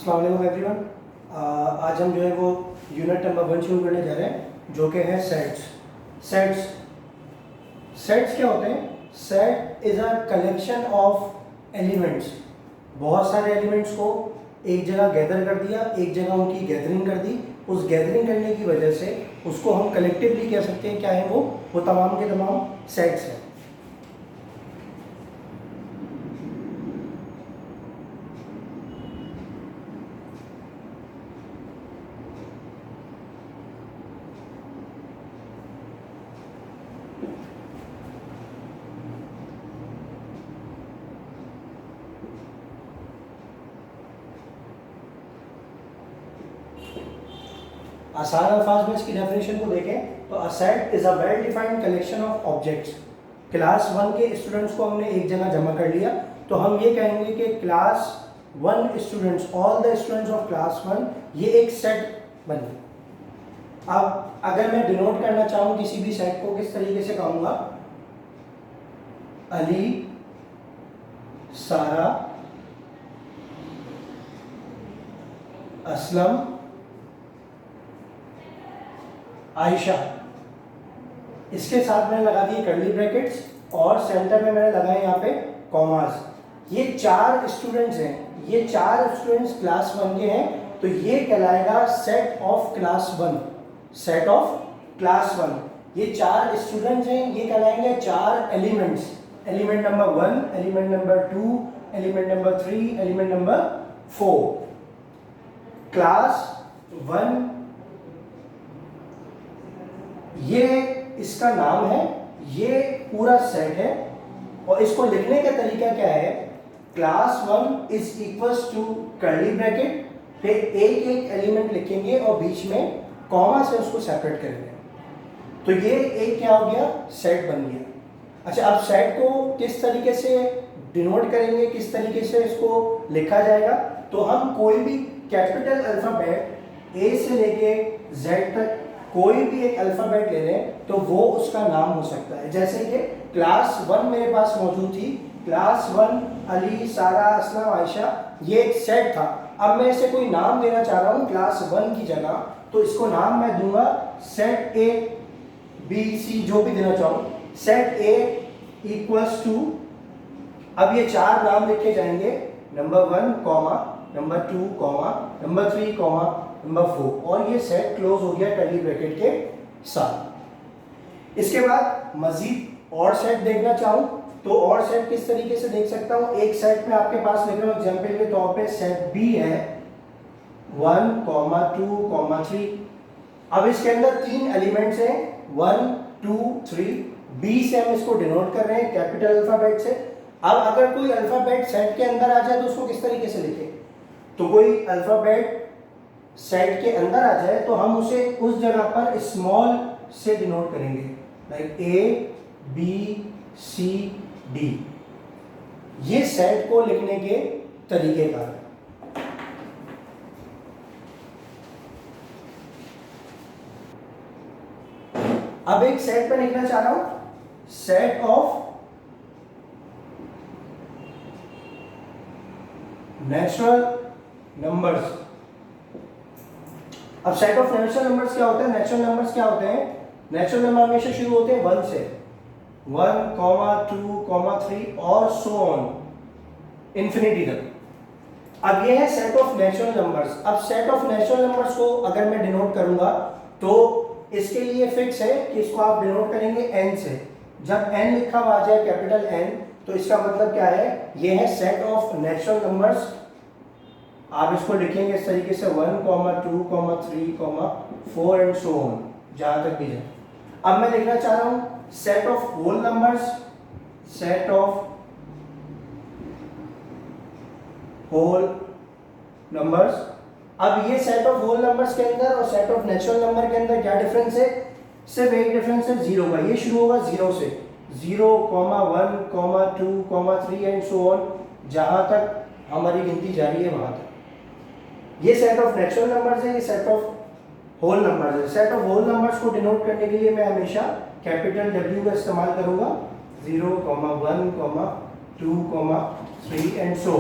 अस्सलाम वालेकुम एवरीवन। आज हम जो है वो यूनिट नंबर 1 शुरू करने जा रहे हैं जो कि है सेट्स। सेट्स क्या होते हैं? Set is a collection of elements. बहुत सारे एलिमेंट्स को एक जगह गैदर कर दिया, एक जगह उनकी गैदरिंग कर दी। उस गैदरिंग करने की वजह से उसको हम कलेक्टिवली कह सकते हैं क्या है वो तमाम के तमाम सेट्स हैं। आसान अल्फाज में इसकी डेफिनेशन को देखें तो a set is a well defined collection of objects. Class 1 के स्टूडेंट्स को हमने एक जगह जमा कर लिया तो हम ये कहेंगे कि class 1 students, all the students of class 1 ये एक सेट बन गया। अब अगर मैं डिनोट करना चाहूँ किसी भी सेट को, किस तरीके से कहूँगा? अली, सारा, असलम, आयशा। इसके साथ मैंने लगा दिए कर्ली ब्रैकेट्स और सेंटर में मैंने लगाए यहाँ पे कॉमास। ये 4 स्टूडेंट्स हैं, ये 4 स्टूडेंट्स क्लास 1 के हैं तो ये कहलाएगा set of class 1। Set of class 1 ये 4 स्टूडेंट्स हैं, ये कहलाएंगे 4 elements. Element number 1, element number 2, element number 3, element number 4। Class 1 ये इसका नाम है, ये पूरा सेट है और इसको लिखने का तरीका क्या है? Class 1 is equals to curly bracket, फिर एक एक एलिमेंट लिखेंगे और बीच में कॉमा से उसको सेपरेट करेंगे तो ये एक क्या हो गया? सेट बन गया। अच्छा, अब सेट को किस तरीके से डिनोट करेंगे, किस तरीके से इसको लिखा जाएगा? तो हम कोई भी कैपिटल अल्फाबेट ए से लेके जेड तक कोई भी एक अल्फाबेट ले लें तो वो उसका नाम हो सकता है। जैसे कि क्लास 1 मेरे पास मौजूद थी, क्लास 1 अली, सारा, असलम, आयशा, ये एक सेट था। अब मैं इसे कोई नाम देना चाह रहा हूँ क्लास 1 की जगह, तो इसको नाम मैं दूंगा सेट ए, बी, सी, जो भी देना चाहूँ। सेट ए इक्वल्स टू, अब ये 4 नाम लिखे जाएंगे, number 1 comma, number 2 comma, number 3 comma, number 4, और ये सेट क्लोज हो गया कर्ली ब्रैकेट के साथ। इसके बाद मजीद और सेट देखना चाहूँ तो और सेट किस तरीके से देख सकता हूँ? एक सेट में आपके पास लिख रहा हूँ एग्जाम्पल के तौर पे, सेट बी है 1, 2, 3। अब इसके अंदर 3 एलिमेंट्स हैं 1, 2, 3। बी से हम इसको डिनोट कर रहे हैं कैपिटल अल्फाबेट से। अब अगर कोई अल्फाबेट सेट के अंदर आ जाए तो उसको किस तरीके से लिखें? तो कोई अल्फाबेट सेट के अंदर आ जाए तो हम उसे उस जगह पर स्मॉल से डिनोट करेंगे, like A, B, C, D. ये सेट को लिखने के तरीके का है। अब एक सेट पर लिखना चाह रहा हूं, सेट ऑफ नेचुरल नंबर्स। अब सेट ऑफ नेचुरल नंबर्स क्या होता है? नेचुरल नंबर्स क्या होते हैं? नेचुरल नंबर हमेशा शुरू होते हैं 1 से, 1, 2, 3 और सो ऑन इंफिनिटी तक। अब ये है सेट ऑफ नेचुरल नंबर्स। अब सेट ऑफ नेचुरल नंबर्स को अगर मैं डिनोट करूंगा तो इसके लिए फिक्स है कि इसको आप डिनोट करेंगे n से। जब n लिखा हुआ आ जाए कैपिटल N तो इसका मतलब क्या है? ये है सेट ऑफ नेचुरल नंबर्स। आप इसको लिखेंगे इस तरीके से 1, 2, 3, 4 एंड सो ऑन, जहां तक भी जाए। अब मैं लिखना चाह रहा हूं set of whole numbers, set of whole numbers. अब ये सेट ऑफ होल नंबर्स के अंदर और सेट ऑफ नेचुरल नंबर के अंदर क्या डिफरेंस है? सिर्फ एक डिफरेंस है 0 का। ये शुरू होगा 0 से, 0, 1, 2, 3 एंड सो ऑन, जहां तक हमारी गिनती जारी है वहां तक। ये सेट ऑफ नेचुरल नंबर्स है, ये सेट ऑफ होल नंबर्स है। सेट ऑफ होल नंबर्स को डिनोट करने के लिए मैं हमेशा कैपिटल W का इस्तेमाल करूंगा, 0, 1, 2, 3 एंड सो।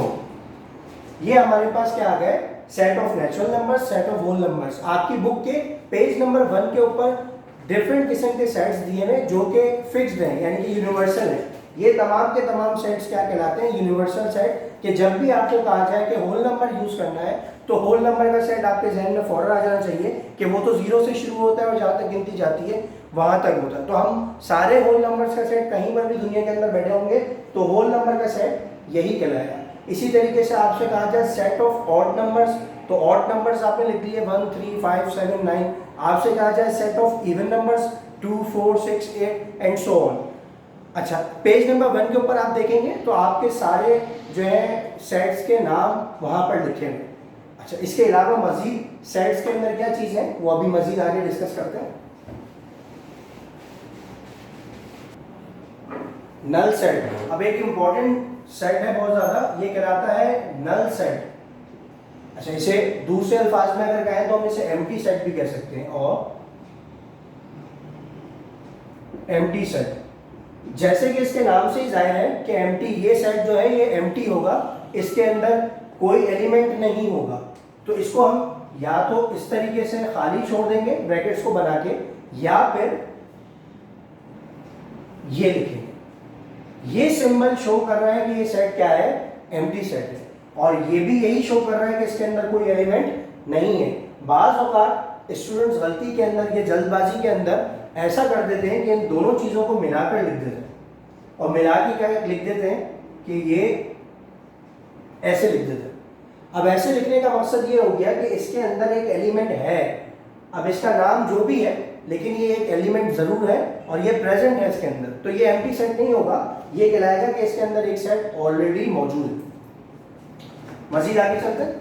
ये हमारे पास क्या आ गए? Set of natural numbers, set of whole numbers. आपकी बुक के पेज नंबर 1 के ऊपर डिफरेंट किस्म के सेट्स दिए हैं जो कि फिक्स्ड हैं, यानी कि यूनिवर्सल है। ये तमाम के तमाम सेट्स क्या कहलाते हैं? Universal set. कि जब भी आपको कहा जाए कि होल नंबर यूज करना है तो होल नंबर का सेट आपके जहन में फौरन आ जाना चाहिए कि वो तो 0 से शुरू होता है और जहाँ तक गिनती जाती है वहां तक होता है। तो हम सारे होल नंबर्स का सेट कहीं पर भी दुनिया के अंदर बैठे होंगे तो होल नंबर का सेट यही कहलाएगा। इसी तरीके से आपसे कहा जाए सेट ऑफ ऑड नंबर्स, तो ऑड नंबर्स आपने लिख लिए 1 3 5 7 9। आपसे कहा जाए set of even numbers 2 4 6 8 and so on. अच्छा, पेज नंबर 1 के ऊपर आप देखेंगे तो आपके सारे जो है सेट्स के नाम वहां पर लिखे हुए। अच्छा, इसके अलावा मजीद सेट्स के अंदर क्या चीज है वो अभी मजीद आगे डिस्कस करते हैं। नल सेट, अब एक इंपॉर्टेंट सेट है बहुत ज्यादा, ये कहलाता है नल सेट। अच्छा, इसे दूसरे अल्फाज में अगर कहें तो हम इसे एम्प्टी सेट भी कह सकते हैं, और एम्प्टी सेट जैसे कि इसके नाम से ही जाहिर है कि एम्प्टी, ये सेट जो है ये एम्प्टी होगा, इसके अंदर कोई एलिमेंट नहीं होगा। तो इसको हम या तो इस तरीके से खाली छोड़ देंगे ब्रैकेट्स को बना के, या फिर ये लिखेंगे। ये सिंबल शो कर रहा है कि ये सेट क्या है? एम्प्टी सेट है। और ये भी यही शो कर रहा है कि इसके अंदर कोई एलिमेंट नहीं है। बाज़ औक़ात स्टूडेंट्स गलती के अंदर, ये जल्दबाजी के अंदर ऐसा कर देते हैं कि इन दोनों चीज़ों को मिलाकर लिख देते हैं, और मिला के क्या लिख देते हैं कि ये ऐसे लिख देते हैं। अब ऐसे लिखने का मकसद ये हो गया कि इसके अंदर एक एलिमेंट है, अब इसका नाम जो भी है लेकिन ये एक एलिमेंट जरूर है और ये प्रेजेंट है इसके अंदर, तो ये एम्प्टी सेट नहीं होगा, ये कहलाएगा कि इसके अंदर एक सेट ऑलरेडी मौजूद है। मजीद आगे चलते हैं,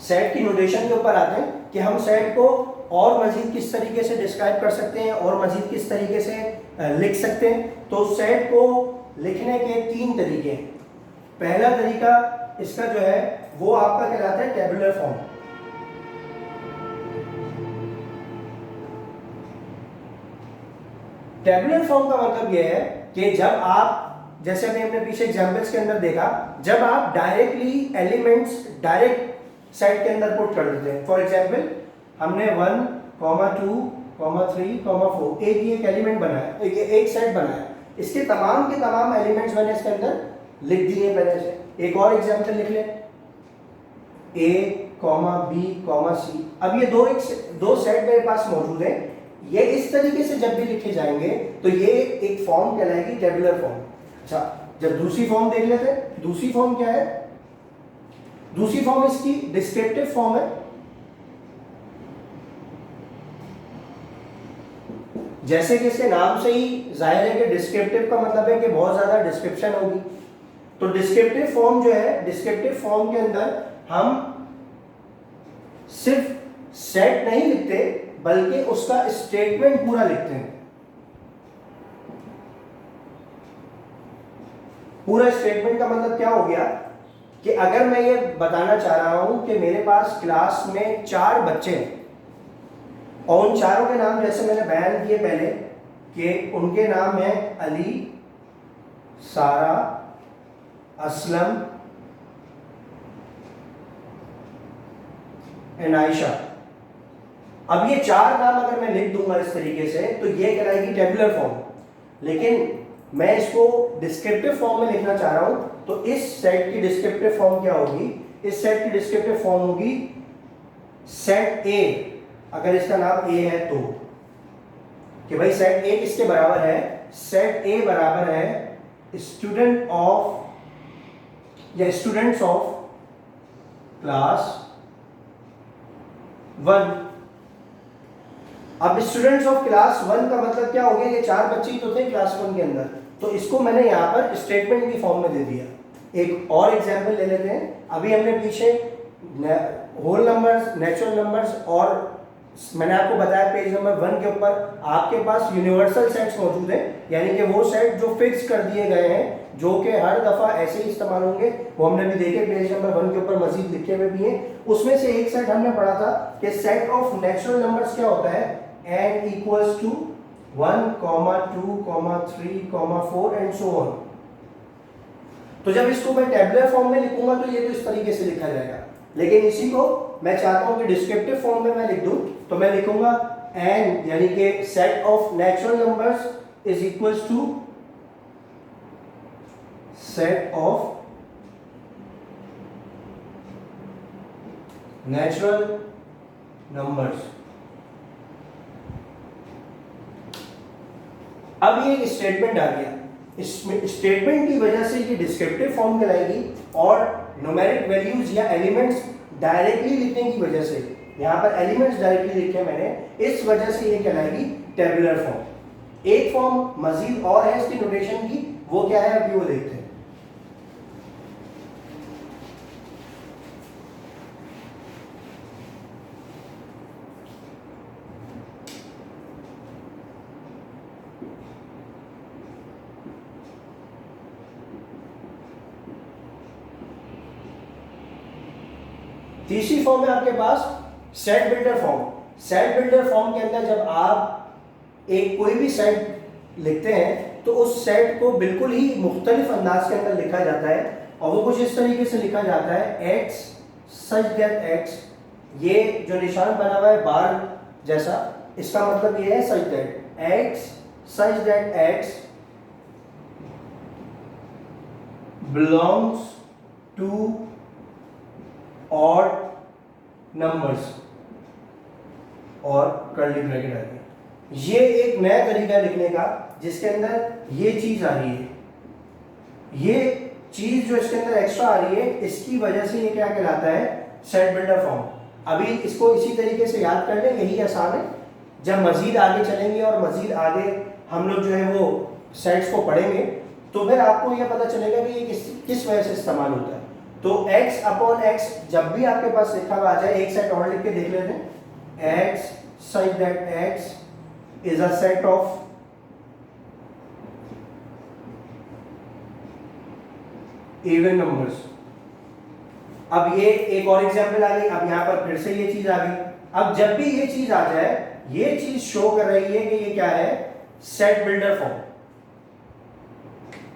सेट की नोटेशन के ऊपर आते हैं कि हम सेट को और मजीद किस तरीके से डिस्क्राइब कर सकते हैं और मजीद किस तरीके से लिख सकते हैं। तो सेट को लिखने के 3 तरीके हैं। पहला तरीका इसका जो है वो आपका कहलाता है टेबुलर फॉर्म। टेबुलर फॉर्म का मतलब यह है कि जब आप, जैसे अभी हमने पीछे एग्जांपल्स के अंदर देखा, जब आप डायरेक्टली एलिमेंट्स डायरेक्ट सेट के अंदर पुट कर देते हैं। फॉर एग्जांपल हमने 1, 2, 3, 4 एक एलिमेंट बनाया, एक सेट बनाया, इसके तमाम के तमाम एलिमेंट्स मैंने इसके अंदर लिख दिए पहले से। एक और एग्जांपल लिख लें, A, B, C। अब ये दो सेट मेरे पास मौजूद है, ये इस तरीके से जब भी लिखे जाएंगे तो ये एक फॉर्म कहलाएगी टेबुलर फॉर्म। अच्छा, जब दूसरी फॉर्म देख लेते हैं, दूसरी फॉर्म क्या है? दूसरी फॉर्म इसकी डिस्क्रिप्टिव फॉर्म है। जैसे कि इसके नाम से ही जाहिर है कि डिस्क्रिप्टिव का मतलब है कि बहुत ज्यादा डिस्क्रिप्शन होगी। तो डिस्क्रिप्टिव फॉर्म जो है, डिस्क्रिप्टिव फॉर्म के अंदर हम सिर्फ सेट नहीं लिखते बल्कि उसका स्टेटमेंट पूरा लिखते हैं। पूरा स्टेटमेंट का मतलब क्या हो गया कि अगर मैं ये बताना चाह रहा हूं कि मेरे पास क्लास में 4 बच्चे हैं और उन चारों के नाम जैसे मैंने बयान किए पहले कि उनके नाम हैं अली, सारा, असलम एंड आयशा। अब ये 4 नाम अगर मैं लिख दूंगा इस तरीके से तो ये कहलाएगी टेबुलर फॉर्म। लेकिन मैं इसको डिस्क्रिप्टिव फॉर्म में लिखना चाह रहा हूं तो इस सेट की डिस्क्रिप्टिव फॉर्म क्या होगी? इस सेट की डिस्क्रिप्टिव फॉर्म होगी सेट ए, अगर इसका नाम ए है तो, कि भाई सेट ए किसके बराबर है? सेट ए बराबर है स्टूडेंट ऑफ या स्टूडेंट्स ऑफ क्लास 1। अब स्टूडेंट्स ऑफ क्लास 1 का मतलब क्या हो गया? ये 4 बच्चे ही तो थे क्लास 1 के अंदर, तो इसको मैंने यहां पर स्टेटमेंट की फॉर्म में दे दिया। एक और एग्जांपल ले लेते हैं। अभी हमने पीछे होल नंबर्स, नेचुरल नंबर्स, और मैंने आपको बताया पेज नंबर 1 के ऊपर आपके पास यूनिवर्सल सेट्स मौजूद हैं, यानी कि वो सेट जो फिक्स कर दिए गए हैं, जो कि हर दफा ऐसे ही इस्तेमाल होंगे, वो हमने भी देखे पेज नंबर 1 के ऊपर मजीद लिखे हुए भी हैं। उसमें से एक सेट हमने पढ़ा था कि सेट ऑफ नेचुरल नंबर्स क्या होता है? n equals to 1, 2, 3, 4 and so on. तो जब इसको मैं टेबुलर फॉर्म में लिखूंगा तो ये तो इस तरीके से लिखा जाएगा, लेकिन इसी को मैं चाहता हूं कि डिस्क्रिप्टिव फॉर्म में मैं लिख दूं, तो मैं लिखूंगा n यानी कि set of natural numbers is equals to set of natural numbers. अब ये एक स्टेटमेंट आ गया, इस स्टेटमेंट की वजह से ये डिस्क्रिप्टिव फॉर्म कहलाएगी और न्यूमेरिक वैल्यूज या एलिमेंट्स डायरेक्टली लिखने की वजह से, यहाँ पर एलिमेंट्स डायरेक्टली लिखे मैंने, इस वजह से ये कहलाएगी टेबुलर फॉर्म। एक फॉर्म मजीद और है इसकी नोटेशन की, वो क्या है अभी वो देखते हैं। तीसरी फॉर्म है आपके पास set builder form. Set builder form के अंदर जब आप एक कोई भी सेट लिखते हैं तो उस सेट को बिल्कुल ही मुख्तलिफ अंदाज के अंदर लिखा जाता है, और वो कुछ इस तरीके से लिखा जाता है x such that x, ये जो निशान बना हुआ है बार जैसा, इसका मतलब ये है such that x such that x belongs to odd numbers और कर्ली ब्रैकेट आ गया। ये एक नया तरीका लिखने का जिसके अंदर ये चीज आ रही है, ये चीज जो इसके अंदर एक्स्ट्रा आ रही है, इसकी वजह से ये क्या कहलाता है, सेट बिल्डर फॉर्म। अभी इसको इसी तरीके से याद कर लें, यही आसान है। जब मजीद आगे चलेंगे और मजीद आगे हम लोग जो है वो सेट्स को पढ़ेंगे तो फिर आपको यह पता चलेगा कि ये किस वजह से इस्तेमाल होता है। तो x अपॉन x जब भी आपके पास लिखा हुआ आ जाए, एक सेट और लिख के देख लेते हैं। x such that x is a set of even numbers। अब ये एक और एग्जांपल आ गई, अब यहां पर फिर से ये चीज आ गई। अब जब भी ये चीज आ जाए, ये चीज शो कर रही है कि ये क्या है, सेट बिल्डर फॉर्म।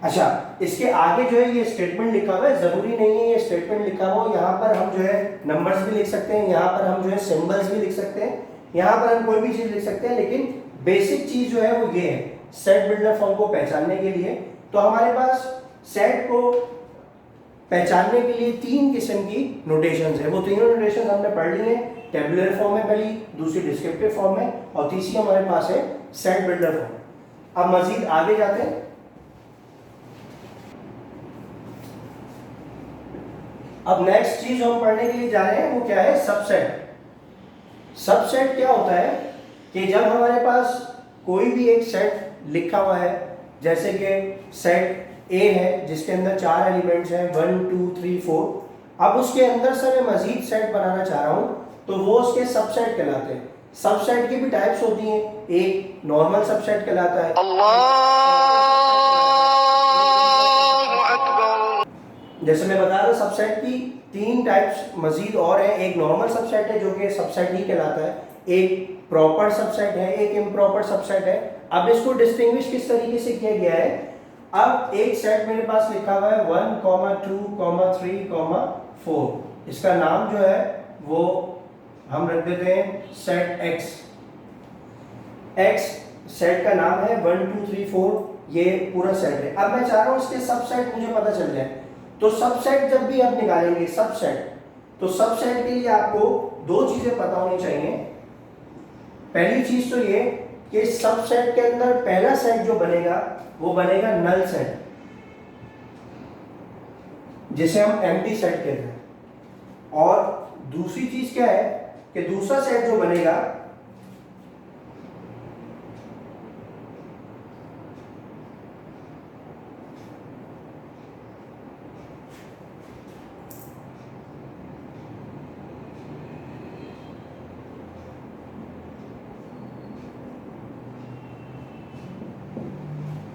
अच्छा, इसके आगे जो है ये स्टेटमेंट लिखा हुआ है, जरूरी नहीं है ये स्टेटमेंट लिखा हुआ हो, यहाँ पर हम जो है नंबर्स भी लिख सकते हैं, यहाँ पर हम जो है सिंबल्स भी लिख सकते हैं, यहाँ पर हम कोई भी चीज लिख सकते हैं, लेकिन बेसिक चीज जो है वो ये है, सेट बिल्डर फॉर्म को पहचानने के लिए। तो हमारे पास सेट को पहचानने के लिए तीन किस्म की नोटेशंस है, वो तीनों नोटेशंस हमने पढ़ ली हैं। टेबुलर फॉर्म है पहली, दूसरी डिस्क्रिप्टिव फॉर्म है, और तीसरी हमारे पास है सेट बिल्डर फॉर्म। अब मजीद आगे जाते हैं। अब नेक्स्ट चीज हम पढ़ने के लिए जा रहे हैं वो क्या है, सबसेट। सबसेट क्या होता है कि जब हमारे पास कोई भी एक सेट लिखा हुआ है, जैसे कि सेट ए है जिसके अंदर 4 एलिमेंट्स हैं 1 2 3 4, अब उसके अंदर से मैं मजीद सेट बनाना चाह रहा हूं तो वो उसके सबसेट कहलाते हैं। सबसेट की भी टाइप्स होती हैं, एक नॉर्मल सबसेट कहलाता है, जैसे मैं बता रहा, सबसेट की 3 टाइप्स मजीद और हैं। एक नॉर्मल सबसेट है जो कि सबसेट ही कहलाता है, एक प्रॉपर सबसेट है, एक इम्प्रॉपर सबसेट है। अब इसको डिस्टिंग्विश किस तरीके से किया गया है, अब एक सेट मेरे पास लिखा हुआ है 1, 2, 3, 4, इसका नाम जो है वो हम रख देते हैं सेट x। x सेट का नाम है 1 2 3 4, ये पूरा सेट है। अब मैं चाह रहा हूं इसके सबसेट मुझे पता चल जाए, तो सबसेट जब भी आप निकालेंगे सबसेट, तो सबसेट के लिए आपको 2 चीजें पता होनी चाहिए। पहली चीज तो ये कि सबसेट के अंदर पहला सेट जो बनेगा वो बनेगा नल सेट, जिसे हम एम्प्टी सेट कहते हैं। और दूसरी चीज क्या है कि दूसरा सेट जो बनेगा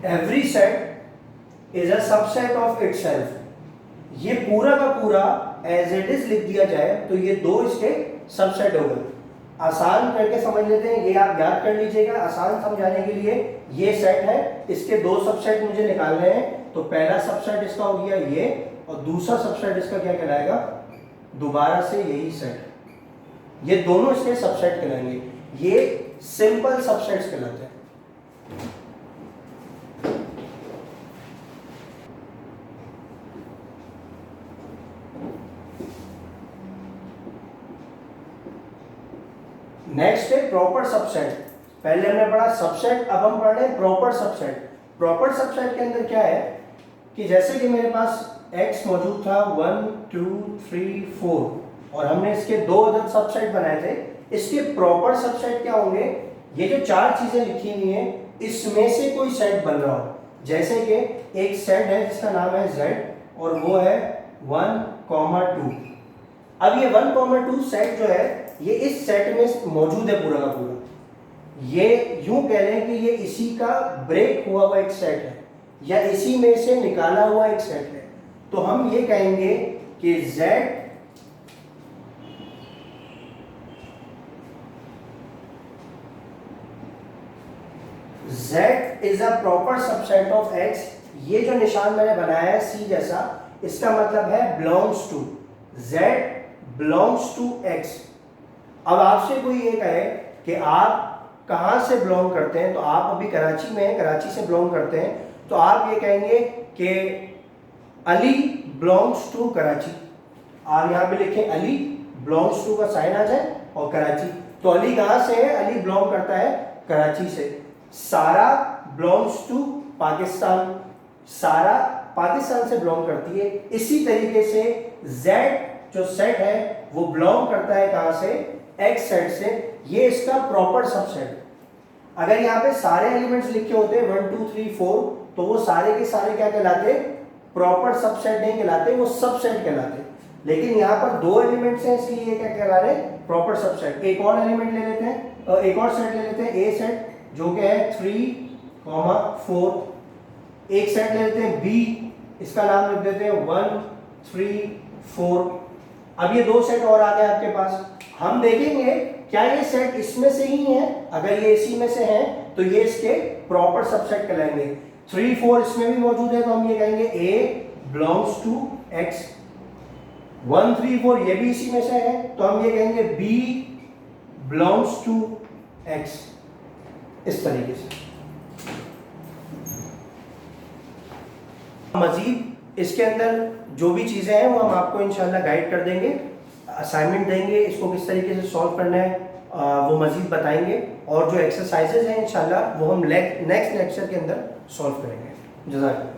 every set is a subset of itself। ये पूरा का पूरा एज इट इज लिख दिया जाए तो ये 2 इसके सबसेट हो गए। आसान करके समझ लेते हैं, ये आप याद कर लीजिएगा आसान समझाने के लिए। ये सेट है, इसके 2 सबसेट मुझे निकालने हैं, तो पहला सबसेट इसका हो गया ये, और दूसरा सबसेट इसका क्या कहलाएगा, दोबारा से यही सेट। ये दोनों इसके सबसेट कहलाएंगे, ये सिंपल सबसेट्स कहलाते हैं। नेक्स्ट है प्रॉपर सबसेट। पहले हमने पढ़ा सबसेट, अब हम पढ़ रहे हैं प्रॉपर सबसेट। प्रॉपर सबसेट के अंदर क्या है कि जैसे कि मेरे पास x मौजूद था 1 2 3 4 और हमने इसके दो अदद सबसेट बनाए थे। इसके प्रॉपर सबसेट क्या होंगे, ये जो चार चीजें लिखी हुई हैं इसमें से कोई सेट बन रहा हो। जैसे कि एक सेट है जिसका नाम है z और वो है 1, 2। अब ये 1, 2 सेट जो है ये इस सेट में मौजूद है पूरा का पूरा। ये यूं कह लें कि ये इसी का ब्रेक हुआ हुआ एक सेट है या इसी में से निकाला हुआ एक सेट है। तो हम ये कहेंगे कि Z is a proper subset of X। ये जो निशान मैंने बनाया है C जैसा, इसका मतलब है belongs to, Z belongs to X। अब आपसे कोई ये कहे कि आप कहाँ से बिलोंग करते हैं, तो आप अभी कराची में हैं, कराची से बिलोंग करते हैं, तो आप ये कहेंगे कि अली बिलोंग्स टू कराची। आप यहाँ पे लिखें अली बिलोंग्स टू का साइन आ जाए और कराची। तो अली कहाँ से है, अली बिलोंग करता है कराची से। सारा बिलोंग्स टू पाकिस्तान, सारा पाकिस्तान से बिलोंग करती है। इसी तरीके से Z जो सेट है वो बिलोंग करता है कहाँ से, X सेट से। ये इसका प्रॉपर सबसेट। अगर यहाँ पे सारे एलिमेंट्स लिखे होते 1 2 3 4 तो वो सारे के सारे क्या कहलाते, प्रॉपर सबसेट नहीं कहलाते, वो सबसेट कहलाते। लेकिन यहाँ पर दो एलिमेंट्स हैं इसलिए ये क्या कहला रहे, प्रॉपर सबसेट। एक और एलिमेंट ले लेते हैं, एक और सेट ले लेते हैं, ए सेट जो कि है 3, 4। एक सेट ले लेते हैं B, इसका नाम लिख देते हैं 1 3 4। अब ये दो सेट और आ गए आपके पास। हम देखेंगे क्या ये सेट इसमें से ही है, अगर ये इसी में से है तो ये इसके प्रॉपर सबसेट कहलाएंगे। 3 4 इसमें भी मौजूद है तो हम ये कहेंगे A बिलोंग्स टू X। 1 3 4 ये भी इसी में से है तो हम ये कहेंगे B बिलोंग्स टू X। इस तरीके से मजीद इसके अंदर जो भी चीजें हैं वो हम आपको इंशाल्लाह गाइड कर देंगे, असाइनमेंट देंगे, इसको किस तरीके से सॉल्व करना है वो मजीद बताएंगे। और जो एक्सरसाइजेज हैं इंशाल्लाह वो हम नेक्स्ट लेक्चर के अंदर सॉल्व करेंगे। जज़ाकल्लाह।